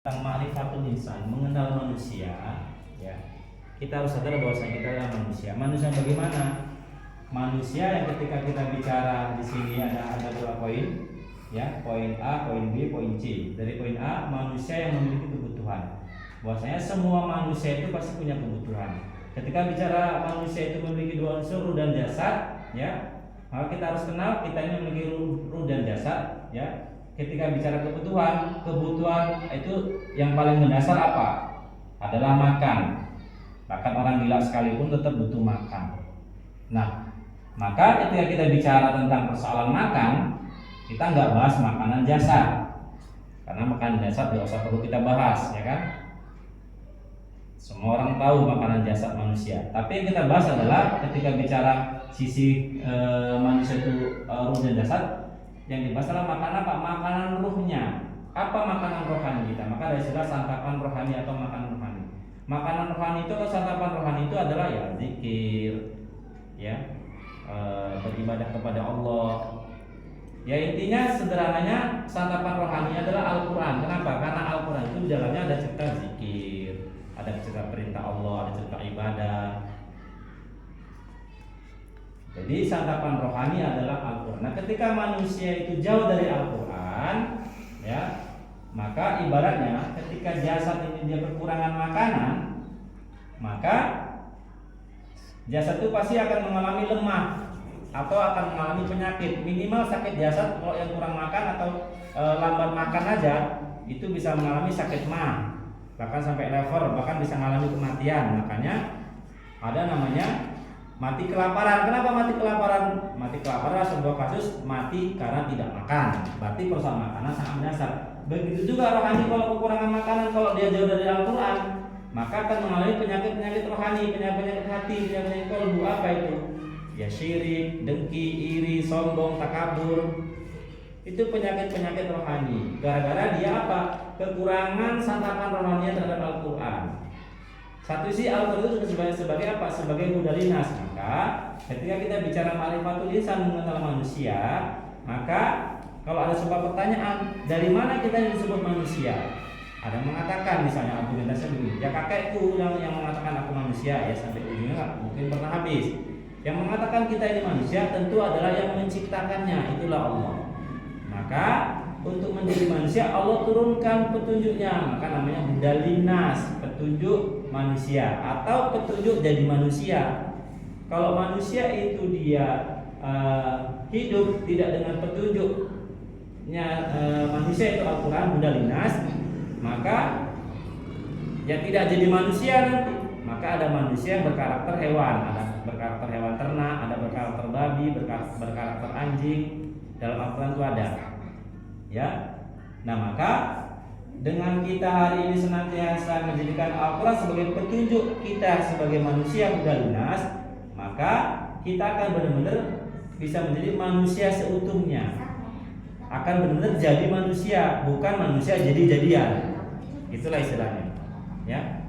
tentang ma'rifatul insan, mengenal manusia, ya. Kita harus sadar bahwa kita adalah manusia. Manusia bagaimana? Manusia yang ketika kita bicara di sini ada dua poin, ya, poin A, poin B, poin C. Dari poin A, manusia yang memiliki kebutuhan. Bahwasanya semua manusia itu pasti punya kebutuhan. Ketika bicara manusia itu memiliki dua unsur, ruh dan jasad, ya, maka kita harus kenal kita ini memiliki ruh dan jasad, ya. Ketika bicara kebutuhan itu yang paling mendasar apa? Adalah makan. Bahkan orang gila sekalipun tetap butuh makan. Nah, maka ketika kita bicara tentang persoalan makan, kita nggak bahas makanan jasad, karena makanan jasad nggak usah perlu kita bahas, ya kan? Semua orang tahu makanan jasad manusia. Tapi yang kita bahas adalah ketika bicara sisi manusia itu ruh dan jasad, yang dibahas adalah makanan apa? Makanan ruhnya. Apa makanan rohani kita? Maka ada istilah santapan rohani atau makanan rohani. Makanan rohani itu atau santapan rohani itu adalah ya zikir, ya, beribadah kepada Allah. Ya intinya sederhananya santapan rohani adalah Al-Quran. Kenapa? Karena Al-Quran itu di dalamnya ada cerita zikir, ada cerita perintah Allah, ada cerita ibadah. Jadi santapan rohani adalah Al-Quran. Nah, ketika manusia itu jauh dari Al-Quran, ya, maka ibaratnya ketika jasad ini dia kekurangan makanan, maka jasad itu pasti akan mengalami lemah atau akan mengalami penyakit. Minimal sakit jasad kalau yang kurang makan atau lambat makan aja itu bisa mengalami sakit mah, bahkan sampai liver, bahkan bisa mengalami kematian. Makanya ada namanya mati kelaparan. Kenapa mati kelaparan? Mati kelaparan adalah sebuah kasus mati karena tidak makan. Berarti persoalan makanan sangat mendasar. Begitu juga rohani, kalau kekurangan makanan, kalau dia jauh dari Al-Quran, maka akan mengalami penyakit-penyakit rohani, penyakit-penyakit hati, penyakit-penyakit kalbu. Apa itu? Ya syirik, dengki, iri, sombong, takabur. Itu penyakit-penyakit rohani. Gara-gara dia apa? Kekurangan santapan rohani terhadap Al-Quran. Satu sisi Al-Quran itu sebagai apa? Sebagai mudalinas. Maka ketika kita bicara ma'rifatul insan, mengenal manusia, maka kalau ada sebuah pertanyaan, dari mana kita disebut manusia? Ada yang mengatakan, misalnya argumentasinya begini, ya kakekku yang mengatakan aku manusia, ya sampai ujungnya mungkin pernah habis. Yang mengatakan kita ini manusia tentu adalah yang menciptakannya, itulah Allah. Maka untuk menjadi manusia Allah turunkan petunjuknya, maka namanya mudalinas, petunjuk manusia atau petunjuk jadi manusia. Kalau manusia itu dia hidup tidak dengan petunjuknya manusia itu Al-Quran mudalinas, maka ya tidak jadi manusia nanti. Maka ada manusia yang berkarakter hewan, ada berkarakter hewan ternak, ada berkarakter babi, berkarakter anjing. Dalam Al-Quran itu ada. Ya, nah maka dengan kita hari ini senantiasa menjadikan Al-Quran sebagai petunjuk kita sebagai manusia mudalinas, maka kita akan benar-benar bisa menjadi manusia seutuhnya, akan benar-benar jadi manusia, bukan manusia jadi-jadian. Itulah istilahnya, ya,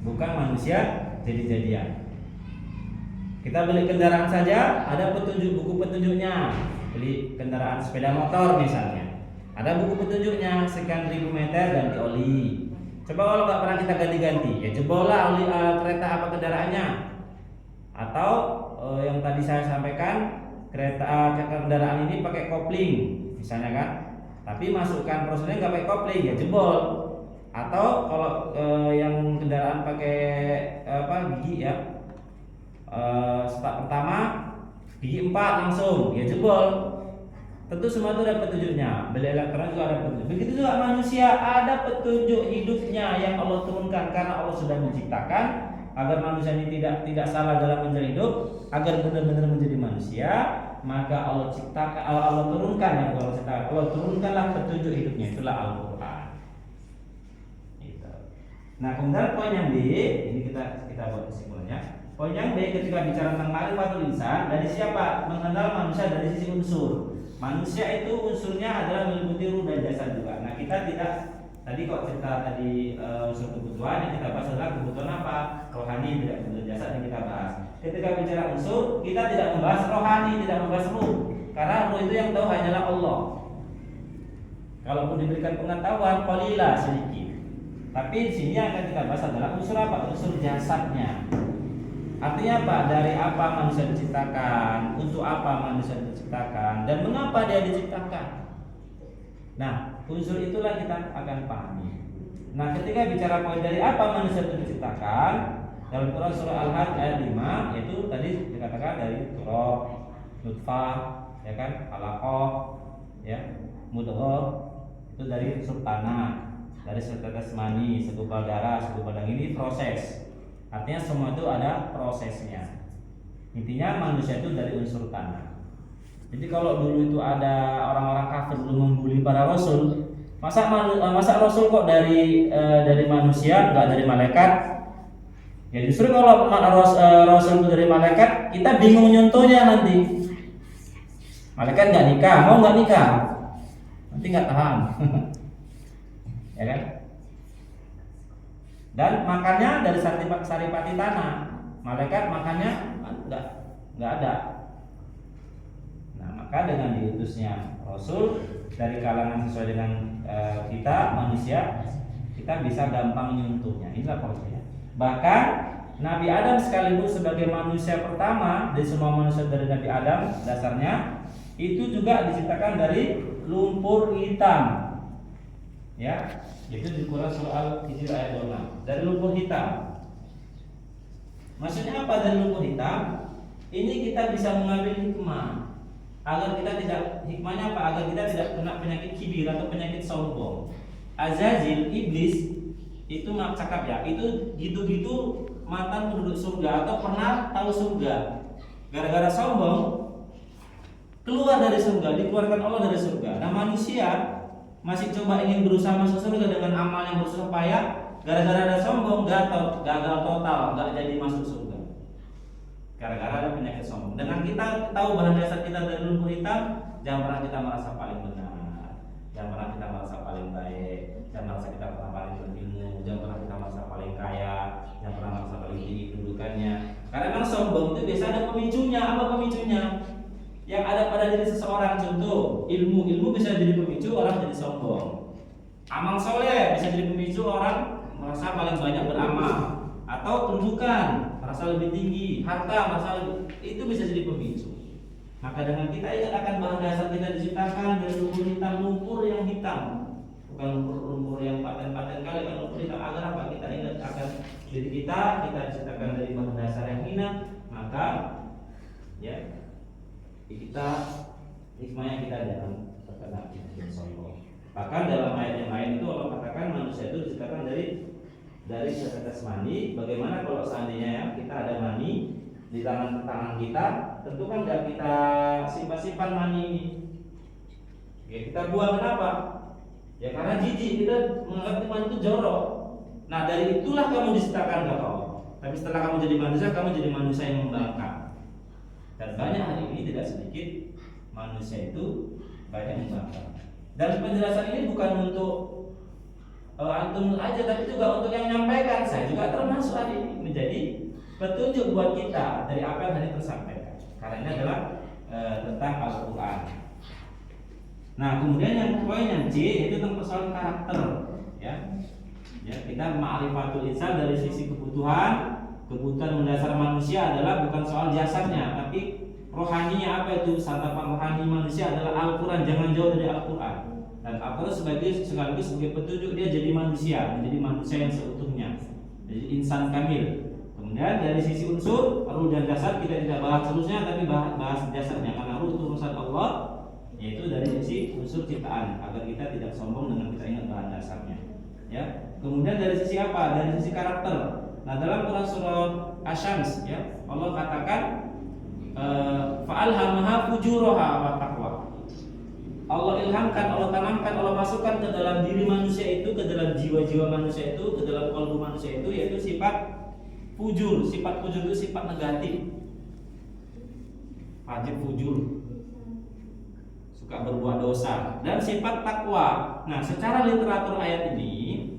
bukan manusia jadi-jadian. Kita beli kendaraan saja ada petunjuk, buku petunjuknya. Beli kendaraan sepeda motor misalnya, ada buku petunjuknya, sekian ribu meter ganti oli. Coba kalau nggak pernah kita ganti-ganti, ya cobalah oli kereta apa kendaraannya. Atau yang tadi saya sampaikan, kendaraan ini pakai kopling misalnya kan, tapi masukkan prosedurnya nggak pakai kopling, ya jebol. Atau kalau yang kendaraan pakai gigi, ya, start pertama gigi 4 langsung, ya jebol. Tentu semua itu ada petunjuknya. Beli elektron juga ada petunjuk. Begitu juga manusia ada petunjuk hidupnya yang Allah turunkan, karena Allah sudah menciptakan agar manusia ini tidak salah dalam menjalani hidup, agar benar-benar menjadi manusia. Maka Allah ciptakan, Allah turunkan, yang Allah turunkanlah petunjuk hidupnya, itulah Al-Quran. Gitu. Nah kemudian poin yang B, ini kita buat kesimpulannya. Poin yang B, ketika bicara tentang ma'rifatul insan, dari siapa? Mengenal manusia dari sisi unsur. Manusia itu unsurnya adalah meliputi ruh dan jasad juga. Nah kita tidak, tadi kok cerita tadi unsur kebutuhan, yang kita bahas adalah kebutuhan apa? Rohani, tidak kebutuhan jasad yang kita bahas. Ketika bicara unsur, kita tidak membahas rohani, tidak membahas ruh, karena ruh itu yang tahu hanyalah Allah. Kalaupun diberikan pengetahuan, qalila, sedikit. Tapi di sini yang akan kita bahas adalah unsur apa? Unsur jasadnya. Artinya apa? Dari apa manusia diciptakan, untuk apa manusia diciptakan, dan mengapa dia diciptakan. Nah, unsur itulah kita akan pahami. Nah, ketika bicara poin dari apa manusia itu diciptakan, dalam Quran surah Al-Hajj ayat 5, yaitu tadi dikatakan dari turab, nutfah, ya kan, alaqah, ya, mudghah, itu dari unsur tanah, dari setetes mani, segumpal darah, segumpal daging, ini proses. Artinya semua itu ada prosesnya. Intinya manusia itu dari unsur tanah. Jadi kalau dulu itu ada orang-orang kafir dulu membuli para rasul, masa rasul kok dari manusia, enggak dari malaikat? Ya justru kalau rasul itu dari malaikat, kita bingung nyontohnya nanti. Malaikat nggak nikah, mau nggak nikah? Nanti nggak tahan. Ya kan? Dan makannya dari saripati tanah. Malaikat makannya nggak ada. Nah, maka dengan diutusnya Rasul dari kalangan sesuai dengan kita manusia, kita bisa gampang menyentuhnya. Inilah prosesnya. Bahkan Nabi Adam sekalipun sebagai manusia pertama dari semua manusia dari Nabi Adam, dasarnya itu juga diciptakan dari lumpur hitam. Ya, itu di Quran surah Al-Hijr ayat 26. Dari lumpur hitam. Maksudnya apa dari lumpur hitam? Ini kita bisa mengambil hikmah agar kita tidak, hikmahnya apa? Agar kita tidak kena penyakit kibir atau penyakit sombong. Azazil, iblis itu maaf cakap ya, itu gitu-gitu mantan penduduk surga atau pernah tahu surga. Gara-gara sombong keluar dari surga, dikeluarkan Allah dari surga. Nah, manusia masih coba ingin berusaha masuk surga dengan amal yang bersusah payah, gara-gara ada sombong gagal total, nggak jadi masuk surga. Gara-gara ada penyakit sombong. Dengan kita tahu bahan dasar kita dari lumpur hitam, jangan pernah kita merasa paling benar, jangan pernah kita merasa paling baik, jangan merasa kita pernah paling berilmu, jangan pernah kita merasa paling kaya, jangan pernah merasa paling tinggi kedudukannya. Karena memang sombong itu biasa ada pemicunya. Apa pemicunya? Yang ada pada diri seseorang, contoh ilmu bisa jadi pemicu orang jadi sombong. Amal soleh bisa jadi pemicu orang merasa paling banyak beramal, atau kedudukan merasa lebih tinggi, harta merasa lebih, itu bisa jadi pemicu. Maka dengan kita ingat akan bahan dasar kita diciptakan dari lumpur hitam, lumpur yang hitam, bukan lumpur yang paten-paten kali, kan lumpur hitam. Agar apa? Kita ingat akan diri kita diciptakan dari bahan dasar yang hina, maka ya kita hikmahnya kita jangan terkena penyakit sombong. Bahkan dalam ayat yang lain itu Allah katakan manusia itu diciptakan dari setetes mani. Bagaimana kalau seandainya ya kita ada mani di tangan kita, tentu kan nggak kita simpan mani ini. Ya kita buang, kenapa? Ya karena jijik, kita menganggap mani itu jorok. Nah dari itulah kamu diciptakan kata Allah. Tapi setelah kamu jadi manusia yang membangkang. Dan banyak hari ini tidak sedikit manusia itu banyak membangkang. Dan penjelasan ini bukan untuk antum aja, tapi juga untuk yang menyampaikan. Saya juga termasuk hari ini menjadi petunjuk buat kita dari apa yang tadi tersampaikan. Karena ini adalah tentang Al-Quran. Nah kemudian yang poin yang C itu tentang persoalan karakter. Ya kita ma'rifatul insan dari sisi kebutuhan mendasar manusia adalah bukan soal jasadnya, tapi rohaninya. Apa itu? Santapan rohani manusia adalah Al-Quran. Jangan jauh dari Al-Quran. Dan Al-Quran sekaligus sebagai petunjuk dia jadi manusia, menjadi manusia yang seutuhnya, jadi insan kamil. Kemudian dari sisi unsur ruh dan jasad kita tidak bahas seluruhnya, tapi bahas jasadnya, karena ruh itu urusan Allah, yaitu dari sisi unsur ciptaan, agar kita tidak sombong dengan kita ingat bahan dasarnya. Ya. Kemudian dari sisi apa? Dari sisi karakter. Nah dalam Quran surah Asy-Syams ya Allah katakan fa'alhamaha fujuraha wa taqwa. Allah ilhamkan, Allah tanamkan, Allah masukkan ke dalam diri manusia itu, ke dalam jiwa-jiwa manusia itu, ke dalam kalbu manusia itu, yaitu sifat fujur. Sifat fujur itu sifat negatif, fajir fujur, suka berbuat dosa, dan sifat takwa. Nah secara literatur ayat ini,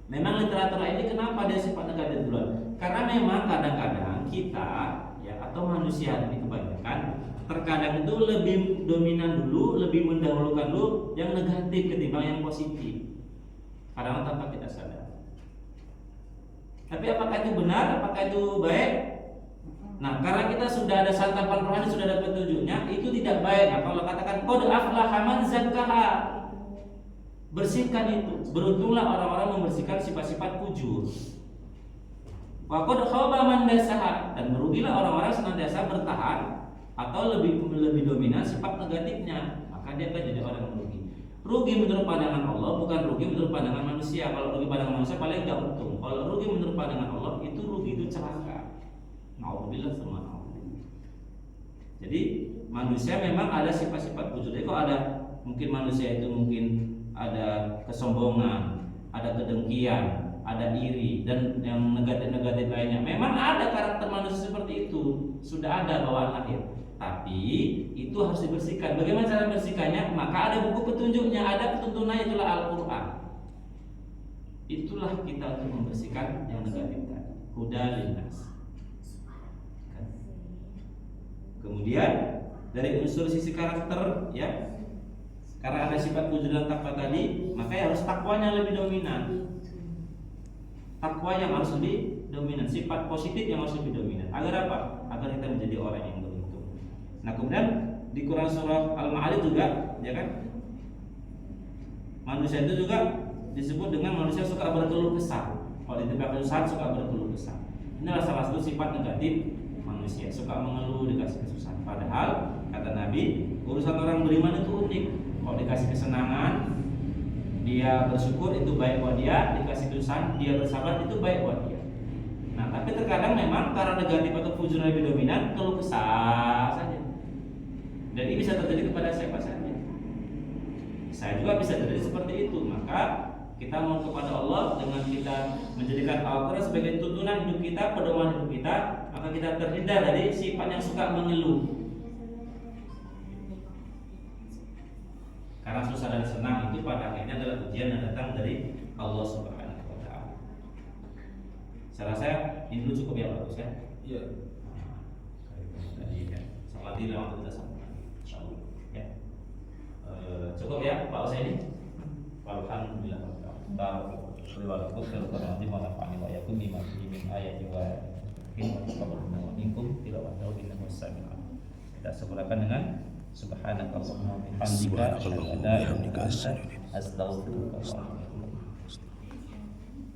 memang literatur ayat ini kenapa dia sifat negatif duluan? Karena memang kadang-kadang kita ya, atau manusia ini kebanyakan terkadang itu lebih dominan dulu, lebih mendahulukan dulu yang negatif ketimbang yang positif. Kadang tanpa kita sadar. Tapi apakah itu benar? Apakah itu baik? Nah, karena kita sudah ada santapan rohani, sudah ada petunjuknya, itu tidak baik. Nah, kalau katakan qad aflaha man zakkaha, bersihkan itu. Beruntunglah orang-orang membersihkan sifat-sifat fujur. Wa qad khaba man dasaha, dan merugilah orang-orang senantiasa bertahan atau lebih dominan sifat negatifnya, maka dia akan jadi orang yang merugi. Rugi menurut pandangan Allah, bukan rugi menurut pandangan manusia. Kalau rugi pandangan manusia paling enggak untung. Kalau rugi menurut pandangan Allah, itu rugi, itu celaka. Nauzubillah sama nauzubillah. Jadi manusia memang ada sifat-sifat fujur. Jadi kok ada mungkin manusia itu mungkin ada kesombongan, ada kedengkian, ada iri, dan yang negatif-negatif lainnya. Memang ada karakter manusia seperti itu, sudah ada bawaan lahir. Tapi itu harus dibersihkan. Bagaimana cara membersihkannya? Maka ada buku petunjuknya, ada tuntunannya, itulah Al-Quran. Itulah kita untuk membersihkan yang negatif tadi. Huda linnas. Kemudian dari unsur sisi karakter, ya, karena ada sifat fujur dan takwa tadi, maka harus takwanya lebih dominan. Takwa yang harus lebih dominan, sifat positif yang harus lebih dominan. Agar apa? Agar kita menjadi orang yang beruntung. Nah, kemudian di Quran surah Al-Ma'arij juga, ya kan? Manusia itu juga disebut dengan manusia suka berkeluh kesah. Kalau ditimpa kesusahan suka berkeluh kesah. Inilah salah satu sifat negatif manusia, suka mengeluh dikasih kesusahan. Padahal kata Nabi, urusan orang beriman itu unik. Kalau dikasih kesenangan, dia bersyukur, itu baik buat dia. Dikasih kesusahan, dia bersabar, itu baik buat dia. Nah, tapi terkadang memang karena negatif atau fujur lebih dominan, keluh kesah saja. Dan ini bisa terjadi kepada siapa saja. Saya juga bisa terjadi seperti itu. Maka kita mohon kepada Allah dengan kita menjadikan Al-Quran sebagai tuntunan hidup kita, pedoman hidup kita, maka kita terhindar dari sifat yang suka mengeluh. Karena susah dan senang itu pada akhirnya adalah ujian yang datang dari Allah Subhanahu wa Ta'ala. Saya rasa ini dulu cukup ya Pak Gus ya. Iya. Sama tidak waktu kita sama. Ya. Cukup ya Pak Gus ini. Alhamdulillah. Barakallahu fiikum wa nafa'ani wa iyyakum bima fihi min ayatin wa hikmatin minkum tilawatahu innahu sami'un alim. Kita sempurnakan dengan subhanakallahumma wa bihamdika asyhadu an la ilaha illa anta astaghfiruka wa atubu ilaik.